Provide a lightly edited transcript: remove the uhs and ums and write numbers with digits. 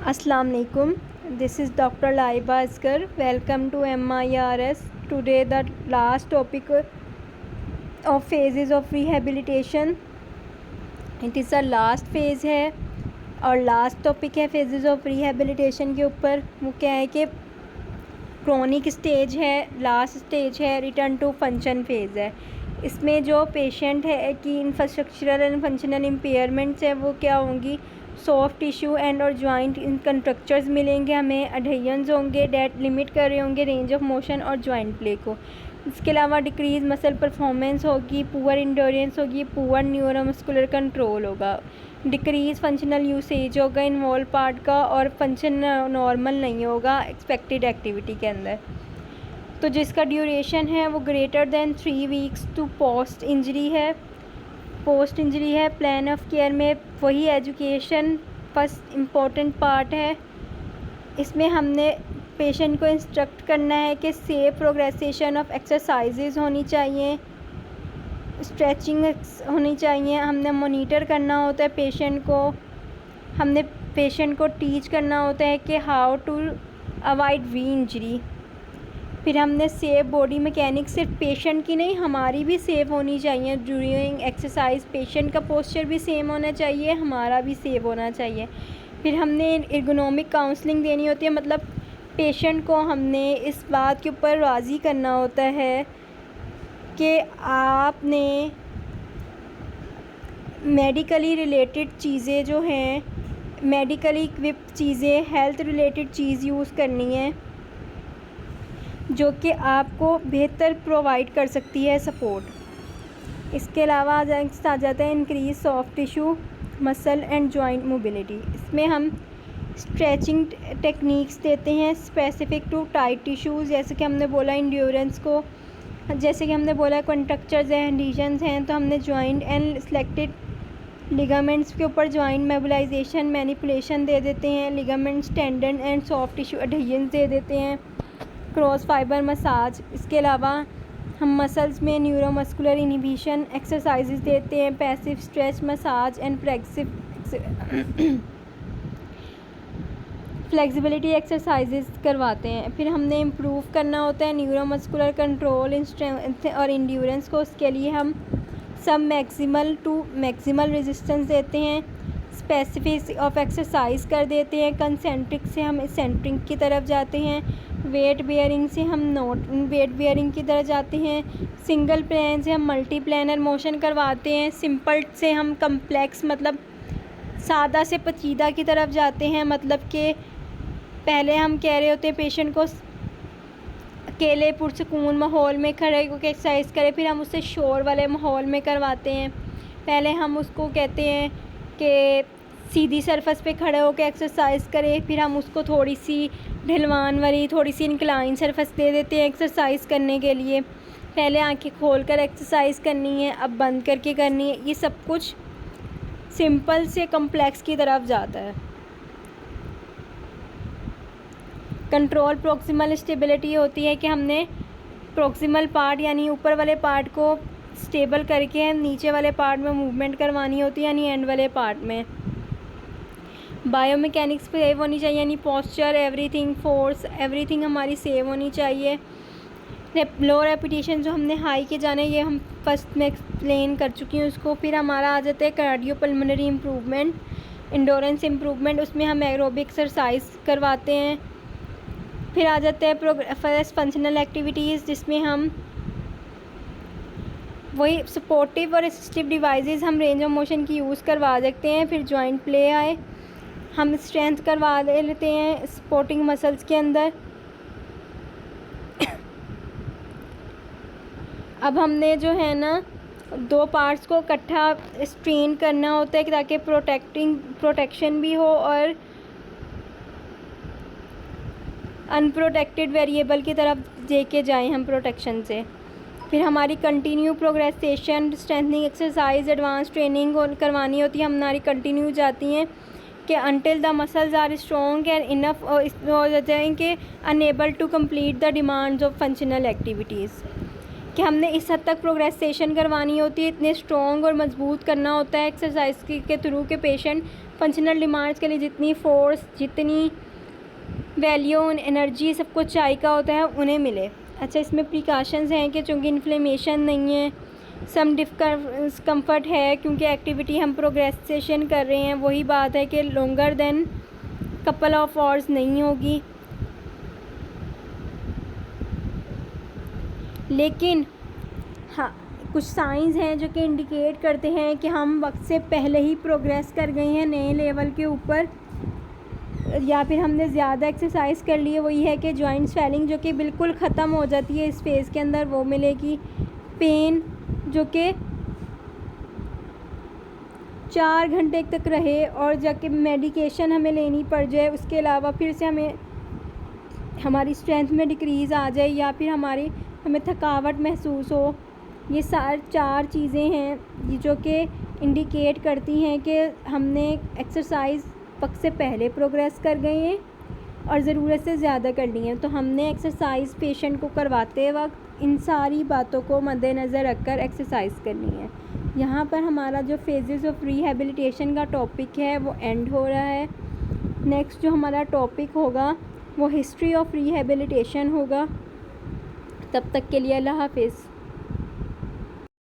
Assalamu alaikum. This is Dr. Laiba Asgar. Welcome to MIRS. Today the last topic of phases of rehabilitation. It is the last phase है और last topic है phases of rehabilitation के ऊपर। वो क्या है कि chronic stage है, लास्ट स्टेज है, रिटर्न टू फंक्शन फेज़ है। इसमें जो पेशेंट है कि इंफ्रास्ट्रक्चरल एंड फंक्शनल इम्पेयरमेंट्स है वो क्या होंगी, सॉफ्ट टिश्यू एंड और जॉइंट कंट्रक्चर्स मिलेंगे हमें, अडहेजन्स होंगे डेट लिमिट कर रहे होंगे रेंज ऑफ मोशन और जॉइंट प्ले को। इसके अलावा डिक्रीज मसल परफॉर्मेंस होगी, पुअर इंडोरेंस होगी, पुअर न्यूरोमस्कुलर कंट्रोल होगा, डिक्रीज फंक्शनल यूसेज होगा इन्वॉल्व पार्ट का, और फंक्शन नॉर्मल नहीं होगा एक्सपेक्टेड एक्टिविटी के अंदर। तो जिसका ड्यूरेशन है वो greater than 3 weeks to post injury है। पोस्ट इंजरी है प्लान ऑफ केयर में वही एजुकेशन फर्स्ट इम्पोर्टेंट पार्ट है। इसमें हमने पेशेंट को इंस्ट्रक्ट करना है कि सेफ प्रोग्रेसेशन ऑफ एक्सरसाइजेज होनी चाहिए, स्ट्रेचिंग होनी चाहिए। हमने मॉनिटर करना होता है पेशेंट को, हमने पेशेंट को टीच करना होता है कि how to avoid we injury. फिर हमने सेफ बॉडी मैकेनिक्स सिर्फ पेशेंट की नहीं हमारी भी सेफ होनी चाहिए ड्यूरिंग एक्सरसाइज। पेशेंट का पोस्चर भी सेम होना चाहिए, हमारा भी सेफ होना चाहिए। फिर हमने एर्गोनॉमिक काउंसलिंग देनी होती है, मतलब पेशेंट को हमने इस बात के ऊपर राज़ी करना होता है कि आपने मेडिकली रिलेटेड चीज़ें जो हैं, मेडिकली इक्विप्ड चीज़ें, हेल्थ रिलेटेड चीज़ यूज़ करनी है जो कि आपको बेहतर प्रोवाइड कर सकती है सपोर्ट। इसके अलावा आ जाता है increase soft tissue muscle and joint mobility. इसमें हम स्ट्रेचिंग टेक्निक्स देते हैं स्पेसिफिक टू टाइट टिश्यूज़, जैसे कि हमने बोला इंड्योरेंस को, जैसे कि हमने बोला कंट्रक्चर्स हैं, एडहेजन्स हैं, तो हमने जॉइंट एंड सिलेक्टेड लिगामेंट्स के ऊपर जॉइंट मोबिलाइजेशन मैनिपुलेशन दे देते हैं, ligaments tendon and soft tissue adhesions दे देते हैं, क्रॉस फाइबर मसाज। इसके अलावा हम मसल्स में न्यूरोमस्कुलर इनहिबिशन एक्सरसाइजेज देते हैं, passive stretch massage and flexibility exercises करवाते हैं। फिर हमने इम्प्रूव करना होता है न्यूरोमस्कुलर कंट्रोल और इंड्योरेंस को। उसके लिए हम सब मैक्सिमल टू मैक्सिमल रेजिस्टेंस देते हैं, स्पेसिफिक ऑफ एक्सरसाइज कर देते हैं, कंसेंट्रिक से हम एसेंट्रिक की तरफ जाते हैं, वेट बेयरिंग से हम नॉट वेट बेयरिंग की तरफ जाते हैं, सिंगल प्लान से हम मल्टी प्लानर मोशन करवाते हैं, सिंपल से हम कम्प्लेक्स मतलब सादा से पेचीदा की तरफ जाते हैं। मतलब कि पहले हम कह रहे होते हैं पेशेंट को अकेले पुरसकून माहौल में खड़े होकर एक्सरसाइज करें, फिर हम उससे शोर वाले माहौल में करवाते हैं। पहले हम उसको कहते हैं कि सीधी सरफेस पे खड़े होकर एक्सरसाइज करें, फिर हम उसको थोड़ी सी ढलवान वाली थोड़ी सी इंक्लाइन सरफेस दे देते हैं एक्सरसाइज करने के लिए। पहले आंखें खोलकर एक्सरसाइज करनी है, अब बंद करके करनी है। ये सब कुछ सिंपल से कम्प्लेक्स की तरफ जाता है। कंट्रोल प्रॉक्सिमल स्टेबिलिटी होती है कि हमने प्रॉक्सिमल पार्ट यानी ऊपर वाले पार्ट को स्टेबल करके नीचे वाले पार्ट में मूवमेंट करवानी होती है, यानी एंड वाले पार्ट में। बायोमैकेनिक्स सेव होनी चाहिए, यानी पोस्चर एवरीथिंग, फोर्स एवरीथिंग हमारी सेव होनी चाहिए। लो रेपिटेशन जो हमने हाई के जाने ये हम फर्स्ट में एक्सप्लेन कर चुकी हूँ उसको। फिर हमारा आ जाता है कार्डियोपल्मोनरी इम्प्रूवमेंट, इंडोरेंस इम्प्रूवमेंट, उसमें हम एरोबिक एक्सरसाइज करवाते हैं। फिर आ जाता है फर्स्ट फंक्शनल एक्टिविटीज़ जिसमें हम वही सपोर्टिव और असिस्टिव डिवाइसेस हम रेंज ऑफ मोशन की यूज़ करवा सकते हैं। फिर जॉइंट प्ले आए, हम स्ट्रेंथ करवा लेते हैं सपोर्टिंग मसल्स के अंदर। अब हमने जो है ना दो पार्ट्स को इकट्ठा स्ट्रेन करना होता है ताकि प्रोटेक्शन भी हो और अनप्रोटेक्टेड वेरिएबल की तरफ लेके जाएं हम प्रोटेक्शन से। फिर हमारी continue progression strengthening exercise advance training करवानी होती है, हमारी कंटिन्यू जाती हैं कि until the muscles are strong and enough हो जाते हैं कि unable to complete the demands of functional activities. कि हमने इस हद तक प्रोग्रेसेशन करवानी होती है, इतने स्ट्रॉन्ग और मजबूत करना होता है एक्सरसाइज के थ्रू के पेशेंट फंक्शनल डिमांड्स के लिए जितनी फोर्स, जितनी वैल्यू, एनर्जी सब कुछ चाहिए का होता है उन्हें मिले। अच्छा, इसमें प्रिकॉशंस हैं कि चूँकि इन्फ्लेमेशन नहीं है, सम डिस्कम्फर्ट है क्योंकि एक्टिविटी हम प्रोग्रेसेशन कर रहे हैं, वही बात है कि longer than couple of hours नहीं होगी। लेकिन हाँ, कुछ साइंस हैं जो कि इंडिकेट करते हैं कि हम वक्त से पहले ही प्रोग्रेस कर गए हैं नए लेवल के ऊपर, या फिर हमने ज़्यादा एक्सरसाइज कर ली है। वही है कि जॉइंट स्वेलिंग जो कि बिल्कुल ख़त्म हो जाती है इस फेज़ के अंदर वो मिलेगी, पेन जो कि 4 घंटे तक रहे और जाके मेडिकेशन हमें लेनी पड़ जाए, उसके अलावा फिर से हमारी स्ट्रेंथ में डिक्रीज़ आ जाए या फिर हमें थकावट महसूस हो। ये 4 चीज़ें हैं जो कि इंडिकेट करती हैं कि हमने एक्सरसाइज वक्त से पहले प्रोग्रेस कर गए हैं और ज़रूरत से ज़्यादा कर ली है। तो हमने एक्सरसाइज पेशेंट को करवाते वक्त इन सारी बातों को मद्देनज़र रखकर एक्सरसाइज करनी है। यहाँ पर हमारा जो फेजेस ऑफ रिहैबिलिटेशन का टॉपिक है वो एंड हो रहा है। नेक्स्ट जो हमारा टॉपिक होगा वो हिस्ट्री ऑफ रिहैबिलिटेशन होगा। तब तक के लिए अल्लाह हाफिज़।